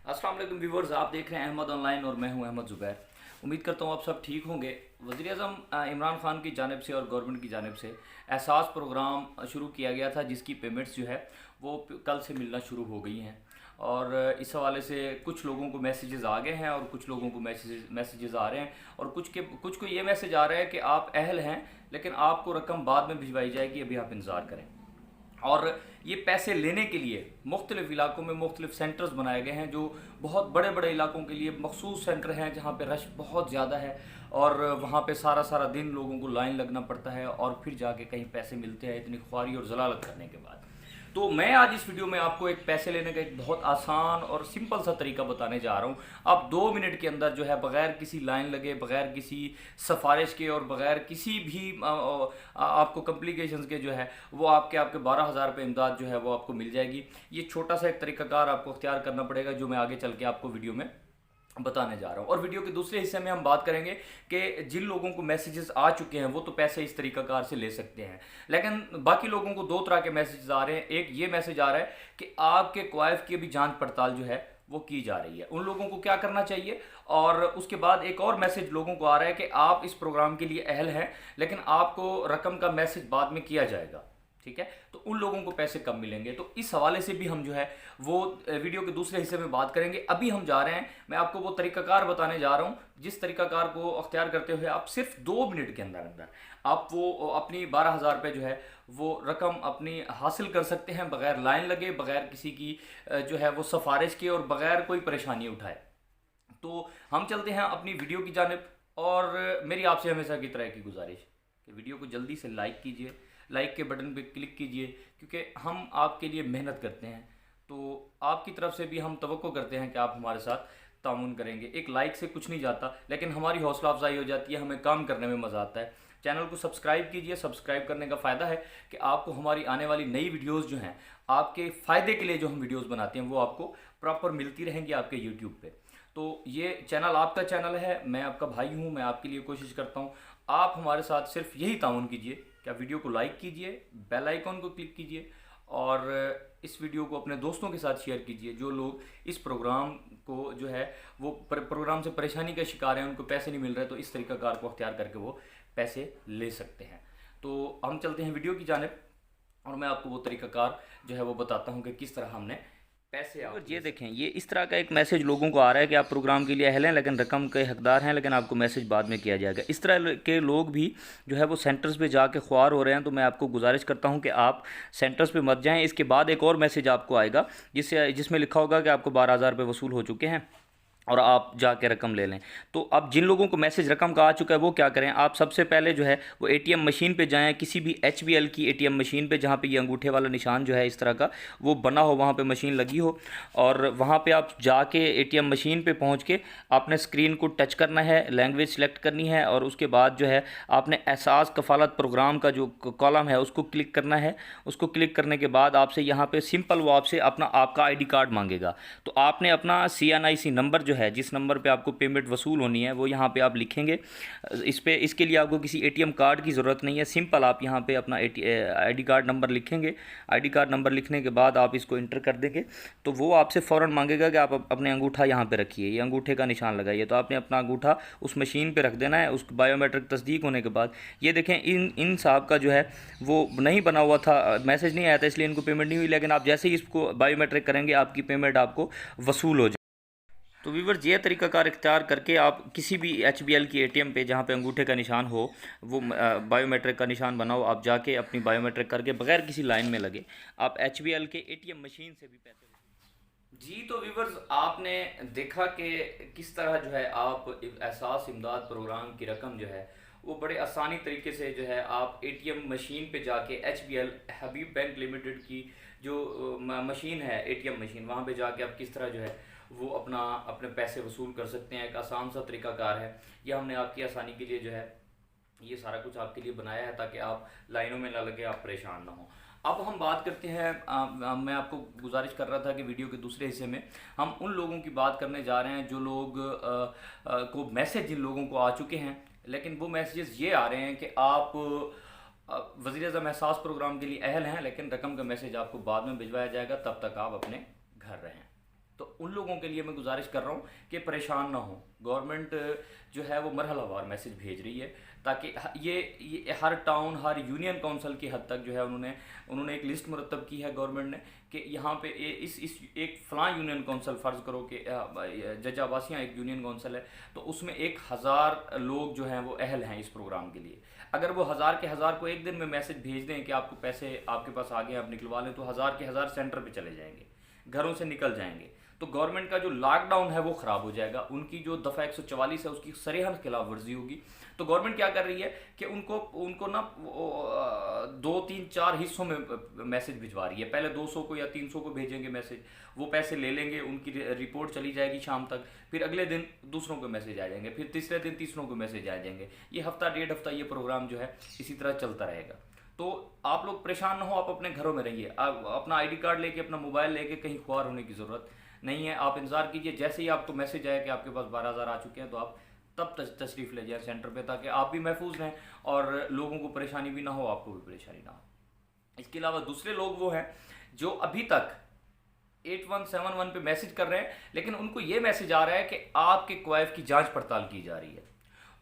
अस्सलाम वालेकुम व्यूवर्स, आप देख रहे हैं अहमद ऑनलाइन और मैं हूं अहमद ज़ुबैर। उम्मीद करता हूं आप सब ठीक होंगे। वज़ीर आज़म इमरान खान की जानिब से और गवर्नमेंट की जानिब से एहसास प्रोग्राम शुरू किया गया था, जिसकी पेमेंट्स जो है वो कल से मिलना शुरू हो गई हैं। और इस हवाले से कुछ लोगों को मैसेजेस आ गए हैं और कुछ लोगों को मैसेजेस आ रहे हैं, और कुछ को ये मैसेज आ रहा है कि आप अहल हैं लेकिन आपको रकम बाद में भिजवाई जाएगी, अभी आप इंतज़ार करें। और ये पैसे लेने के लिए मुख्तलिफ़ इलाकों में मुख्तलिफ़ सेंटर्स बनाए गए हैं, जो बहुत बड़े बड़े इलाकों के लिए मखसूस सेंटर हैं जहाँ पे रश बहुत ज़्यादा है, और वहाँ पे सारा सारा दिन लोगों को लाइन लगना पड़ता है और फिर जाके कहीं पैसे मिलते हैं, इतनी ख्वारी और जलालत करने के बाद। तो मैं आज इस वीडियो में आपको एक पैसे लेने का एक बहुत आसान और सिंपल सा तरीका बताने जा रहा हूँ। आप 2 मिनट के अंदर जो है बग़ैर किसी लाइन लगे, बग़ैर किसी सिफारिश के और बग़ैर किसी भी आपको कम्प्लिकेशंस के जो है वो आपके 12,000 रुपये इमदाद जो है वो आपको मिल जाएगी। ये छोटा सा एक तरीकाकार आपको अख्तियार करना पड़ेगा, जो मैं आगे चल के आपको वीडियो में बताने जा रहा हूँ। और वीडियो के दूसरे हिस्से में हम बात करेंगे कि जिन लोगों को मैसेजेस आ चुके हैं वो तो पैसे इस तरीकाकार से ले सकते हैं, लेकिन बाकी लोगों को दो तरह के मैसेजेस आ रहे हैं। एक ये मैसेज आ रहा है कि आपके क्वाइफ की भी जांच पड़ताल जो है वो की जा रही है, उन लोगों को क्या करना चाहिए। और उसके बाद एक और मैसेज लोगों को आ रहा है कि आप इस प्रोग्राम के लिए अहल हैं लेकिन आपको रकम का मैसेज बाद में किया जाएगा, ठीक है, तो उन लोगों को पैसे कम मिलेंगे। तो इस हवाले से भी हम जो है वो वीडियो के दूसरे हिस्से में बात करेंगे। अभी हम जा रहे हैं, मैं आपको वो तरीकाकार बताने जा रहा हूँ जिस तरीकाकार को अख्तियार करते हुए आप सिर्फ 2 मिनट के अंदर अंदर आप वो अपनी 12,000 रुपये जो है वो रकम अपनी हासिल कर सकते हैं, बग़ैर लाइन लगे, बग़ैर किसी की जो है वो सिफारिश के और बग़ैर कोई परेशानी उठाए। तो हम चलते हैं अपनी वीडियो की जानिब, और मेरी आपसे हमेशा की तरह की गुजारिश कि वीडियो को जल्दी से लाइक कीजिए, लाइक के बटन पे क्लिक कीजिए, क्योंकि हम आपके लिए मेहनत करते हैं, तो आपकी तरफ से भी हम तवक्को करते हैं कि आप हमारे साथ ताउन करेंगे। एक लाइक से कुछ नहीं जाता, लेकिन हमारी हौसला अफजाई हो जाती है, हमें काम करने में मज़ा आता है। चैनल को सब्सक्राइब कीजिए। सब्सक्राइब करने का फ़ायदा है कि आपको हमारी आने वाली नई वीडियोज़ जो हैं आपके फ़ायदे के लिए जो हम वीडियोज़ बनाते हैं वो आपको प्रॉपर मिलती रहेंगी आपके यूट्यूब पे। तो ये चैनल आपका चैनल है, मैं आपका भाई हूँ, मैं आपके लिए कोशिश करता हूँ। आप हमारे साथ सिर्फ यही ताउन कीजिए, क्या वीडियो को लाइक कीजिए, बेल आइकॉन को क्लिक कीजिए, और इस वीडियो को अपने दोस्तों के साथ शेयर कीजिए जो लोग इस प्रोग्राम को जो है वो प्रोग्राम से परेशानी का शिकार हैं, उनको पैसे नहीं मिल रहे, तो इस तरीकाकार को अख्तियार करके वो पैसे ले सकते हैं। तो हम चलते हैं वीडियो की जानिब, और मैं आपको वो तरीकाकार जो है वो बताता हूँ कि किस तरह हमने पैसे आप। ये देखें, ये इस तरह का एक मैसेज लोगों को आ रहा है कि आप प्रोग्राम के लिए अहल हैं लेकिन रकम के हकदार हैं, लेकिन आपको मैसेज बाद में किया जाएगा। इस तरह के लोग भी जो है वो सेंटर्स पे जाके ख्वार हो रहे हैं, तो मैं आपको गुजारिश करता हूं कि आप सेंटर्स पे मत जाएं। इसके बाद एक और मैसेज आपको आएगा जिसमें लिखा होगा कि आपको 12,000 रुपये वसूल हो चुके हैं और आप जाके रकम ले लें। तो अब जिन लोगों को मैसेज रकम का आ चुका है वो क्या करें, आप सबसे पहले जो है वो एटीएम मशीन पे जाएं, किसी भी एचबीएल की एटीएम मशीन पे जहाँ पे ये अंगूठे वाला निशान जो है इस तरह का वो बना हो, वहाँ पे मशीन लगी हो, और वहाँ पे आप जाके एटीएम मशीन पे पहुँच के आपने स्क्रीन को टच करना है, लैंग्वेज सेलेक्ट करनी है, और उसके बाद जो है आपने एहसास कफ़ालत प्रोग्राम का जो कॉलम है उसको क्लिक करना है। उसको क्लिक करने के बाद आपसे यहाँ पर सिंपल वो आपसे आपका ID कार्ड मांगेगा। तो आपने अपना CNIC नंबर है जिस नंबर पे आपको पेमेंट वसूल होनी है वो यहाँ पे आप लिखेंगे। इसके लिए आपको किसी एटीएम कार्ड की ज़रूरत नहीं है, सिंपल आप यहाँ पे अपना ID कार्ड नंबर लिखेंगे। ID कार्ड नंबर लिखने के बाद आप इसको इंटर कर देंगे तो वो आपसे फ़ौरन मांगेगा कि आप अपने अंगूठा यहाँ पे रखिए, ये अंगूठे का निशान लगाइए। तो आपने अपना अंगूठा उस मशीन पर रख देना है। उस बायोमेट्रिक तस्दीक होने के बाद ये देखें, इन साहब का जो है वो नहीं बना हुआ था, मैसेज नहीं आया था, इसलिए इनको पेमेंट नहीं हुई, लेकिन आप जैसे ही इसको बायोमेट्रिक करेंगे आपकी पेमेंट आपको वसूल हो जाए। तो व्यूअर्स, ये तरीकाकार इख्तियार करके आप किसी भी एचबीएल की एटीएम पे जहाँ पे अंगूठे का निशान हो, वो बायोमेट्रिक का निशान बना हो, आप जाके अपनी बायोमेट्रिक करके बगैर किसी लाइन में लगे आप एचबीएल के एटीएम मशीन से भी पैसे जी। तो व्यूअर्स, आपने देखा कि किस तरह जो है आप एहसास इमदाद प्रोग्राम की रकम जो है वो बड़े आसानी तरीके से जो है आप एटीएम मशीन पे जाके एचबीएल हबीब बैंक लिमिटेड की जो मशीन है, एटीएम मशीन, वहाँ पे जाके आप किस तरह जो है वो अपने पैसे वसूल कर सकते हैं। एक आसान सा तरीकाकार है, यह हमने आपकी आसानी के लिए जो है ये सारा कुछ आपके लिए बनाया है ताकि आप लाइनों में ना लगे, आप परेशान ना हो। अब हम बात करते हैं, मैं आपको गुजारिश कर रहा था कि वीडियो के दूसरे हिस्से में हम उन लोगों की बात करने जा रहे हैं जो लोग को मैसेज जिन लोगों को आ चुके हैं, लेकिन वो मैसेजेस ये आ रहे हैं कि आप वज़ीर आज़म एहसास प्रोग्राम के लिए अहल हैं लेकिन रकम का मैसेज आपको बाद में भिजवाया जाएगा, तब तक आप अपने घर रहें। तो तो उन लोगों के लिए मैं गुजारिश कर रहा हूँ कि परेशान ना हो। गवर्नमेंट जो है वो मरहलावार मैसेज भेज रही है, ताकि ये हर टाउन, हर यूनियन काउंसिल की हद तक जो है उन्होंने एक लिस्ट मुरतब की है गवर्नमेंट ने कि यहाँ पे इस एक फ़लाँ यूनियन काउंसिल, फ़र्ज़ करो कि जजाबासियाँ एक यूनियन काउंसिल है, तो उसमें 1000 लोग जो हैं वो अहल हैं इस प्रोग्राम के लिए। अगर वो 1000 के 1000 को एक दिन में मैसेज भेज दें कि आपको पैसे आपके पास आ गए, आप निकलवा लें, तो 1000 के 1000 सेंटर पे चले जाएंगे, घरों से निकल जाएंगे। तो गवर्नमेंट का जो लॉकडाउन है वो ख़राब हो जाएगा, उनकी जो दफ़ा 144 है उसकी सरेहन खिलाफ वर्जी होगी। तो गवर्नमेंट क्या कर रही है कि उनको ना 2 3 4 हिस्सों में मैसेज भिजवा रही है। पहले 200 को या 300 को भेजेंगे मैसेज, वो पैसे ले लेंगे, उनकी रिपोर्ट चली जाएगी शाम तक, फिर अगले दिन दूसरों को मैसेज आ जाएंगे, फिर तीसरे दिन तीसरों को मैसेज आ जाएंगे। ये हफ्ता 1.5 हफ्ता ये प्रोग्राम जो है इसी तरह चलता रहेगा। तो आप लोग परेशान ना हो, आप अपने घरों में रहिए, आप अपना ID कार्ड लेके, अपना मोबाइल लेके कहीं ख्वार होने की ज़रूरत नहीं है। आप इंतज़ार कीजिए, जैसे ही आपको मैसेज आए कि आपके पास 12,000 आ चुके हैं, तो आप तब तशरीफ़ ले जाए सेंटर पे, ताकि आप भी महफूज रहें और लोगों को परेशानी भी ना हो, आपको भी परेशानी ना हो। इसके अलावा दूसरे लोग वो हैं जो अभी तक 8171 पे मैसेज कर रहे हैं, लेकिन उनको ये मैसेज आ रहा है कि आपके क्वाइफ की जांच पड़ताल की जा रही है।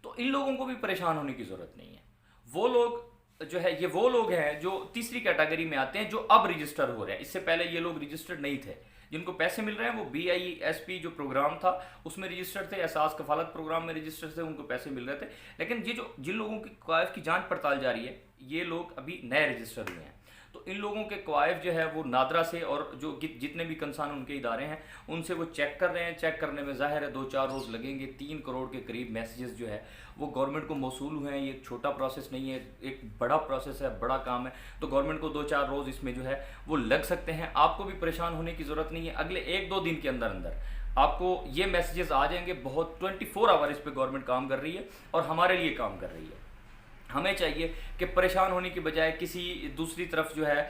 तो इन लोगों को भी परेशान होने की ज़रूरत नहीं है। वो लोग जो है, ये वो लोग हैं जो तीसरी कैटेगरी में आते हैं, जो अब रजिस्टर हो रहे हैं। इससे पहले ये लोग रजिस्टर्ड नहीं थे। जिनको पैसे मिल रहे हैं वो BISP जो प्रोग्राम था उसमें रजिस्टर्ड थे, एहसास कफालत प्रोग्राम में रजिस्टर्ड थे, उनको पैसे मिल रहे थे। लेकिन ये जो जिन लोगों की क्वाइफ की जांच पड़ताल जारी है, ये लोग अभी नए रजिस्टर हुए हैं। तो इन लोगों के क्वाइफ जो है वो नादरा से, और जो जितने भी कंसर्न उनके इदारे हैं उनसे वो चेक कर रहे हैं। चेक करने में ज़ाहिर है 2-4 रोज़ लगेंगे। 3 करोड़ के करीब मैसेजेस जो है वो गवर्नमेंट को मौसूल हुए हैं। ये एक छोटा प्रोसेस नहीं है, एक बड़ा प्रोसेस है, बड़ा काम है। तो गवर्नमेंट को 2-4 रोज़ इसमें जो है वो लग सकते हैं। आपको भी परेशान होने की ज़रूरत नहीं है। अगले 1-2 दिन के अंदर अंदर आपको ये मैसेजेस आ जाएंगे। बहुत 24 आवर इस पर गवर्नमेंट काम कर रही है और हमारे लिए काम कर रही है। हमें चाहिए कि परेशान होने की बजाय किसी दूसरी तरफ जो है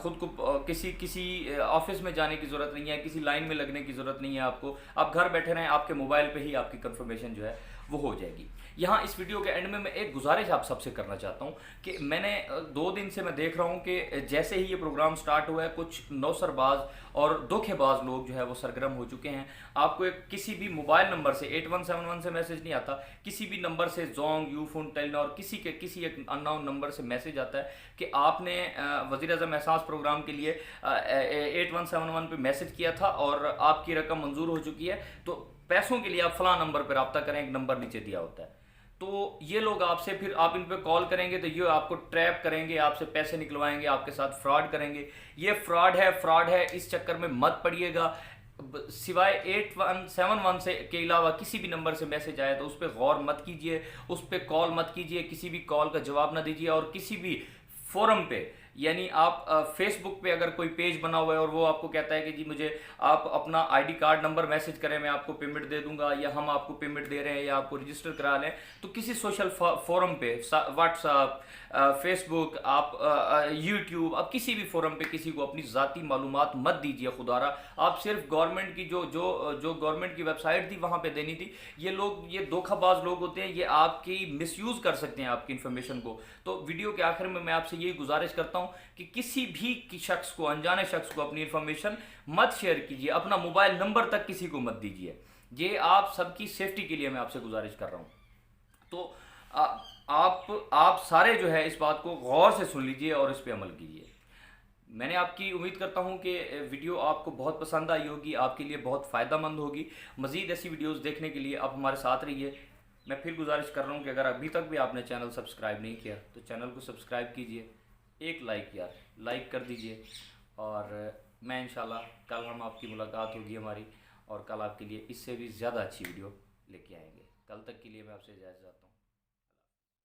ख़ुद को किसी ऑफिस में जाने की ज़रूरत नहीं है, किसी लाइन में लगने की ज़रूरत नहीं है। आपको आप घर बैठे रहें, आपके मोबाइल पे ही आपकी कंफर्मेशन जो है वो हो जाएगी। यहाँ इस वीडियो के एंड में मैं एक गुजारिश आप सबसे करना चाहता हूँ कि मैंने 2 दिन से मैं देख रहा हूँ कि जैसे ही ये प्रोग्राम स्टार्ट हुआ है, कुछ नौसरबाज और धोखेबाज लोग जो है वो सरगर्म हो चुके हैं। आपको एक किसी भी मोबाइल नंबर से 8171 से मैसेज नहीं आता, किसी भी नंबर से, जोंग, यूफोन, टेलीनॉर, किसी एक अननोन नंबर से मैसेज आता है कि आपने वज़ीर-ए-आज़म एहसास प्रोग्राम के लिए 8171 पे मैसेज किया था और आपकी रकम मंजूर हो चुकी है, तो पैसों के लिए आप फलां नंबर पर रब्ता करें। एक नंबर नीचे दिया होता है। तो ये लोग आपसे, फिर आप इन पे कॉल करेंगे तो ये आपको ट्रैप करेंगे, आपसे पैसे निकलवाएंगे, आपके साथ फ्रॉड करेंगे। ये फ्रॉड है, इस चक्कर में मत पड़िएगा। सिवाय 8171 से के अलावा किसी भी नंबर से मैसेज आए तो उस पर गौर मत कीजिए, उस पर कॉल मत कीजिए, किसी भी कॉल का जवाब ना दीजिए। और किसी भी फोरम पे, यानी आप फेसबुक पे अगर कोई पेज बना हुआ है और वो आपको कहता है कि जी मुझे आप अपना ID कार्ड नंबर मैसेज करें, मैं आपको पेमेंट दे दूंगा, या हम आपको पेमेंट दे रहे हैं, या आपको रजिस्टर करा लें, तो किसी सोशल फोरम पे, व्हाट्सएप, फेसबुक, आप यूट्यूब, आप किसी भी फोरम पे किसी को अपनी ज़ाती मालूमात मत दीजिए खुदारा। आप सिर्फ गवर्नमेंट की जो गवर्नमेंट की वेबसाइट थी वहाँ पे देनी थी। ये धोखाबाज लोग होते हैं, ये आपकी मिसयूज़ कर सकते हैं आपकी इन्फॉर्मेशन को। तो वीडियो के आखिर में मैं आपसे यही गुजारिश करता हूँ कि किसी भी शख्स को, अनजाने शख्स को अपनी इन्फॉर्मेशन मत शेयर कीजिए, अपना मोबाइल नंबर तक किसी को मत दीजिए। ये आप सबकी सेफ्टी के लिए मैं आपसे गुजारिश कर रहा हूँ। तो आप सारे जो है इस बात को गौर से सुन लीजिए और इस पर अमल कीजिए। मैंने आपकी उम्मीद करता हूँ कि वीडियो आपको बहुत पसंद आई होगी, आपके लिए बहुत फ़ायदेमंद होगी। मज़ीद ऐसी वीडियोस देखने के लिए आप हमारे साथ रहिए। मैं फिर गुजारिश कर रहा हूँ कि अगर अभी तक भी आपने चैनल सब्सक्राइब नहीं किया तो चैनल को सब्सक्राइब कीजिए। एक लाइक कर दीजिए। और मैं इंशाल्लाह कल आपकी मुलाकात होगी हमारी, और कल आपके लिए इससे भी ज़्यादा अच्छी वीडियो लेके आएंगे। कल तक के लिए मैं आपसे इजाज़त चाहता हूँ।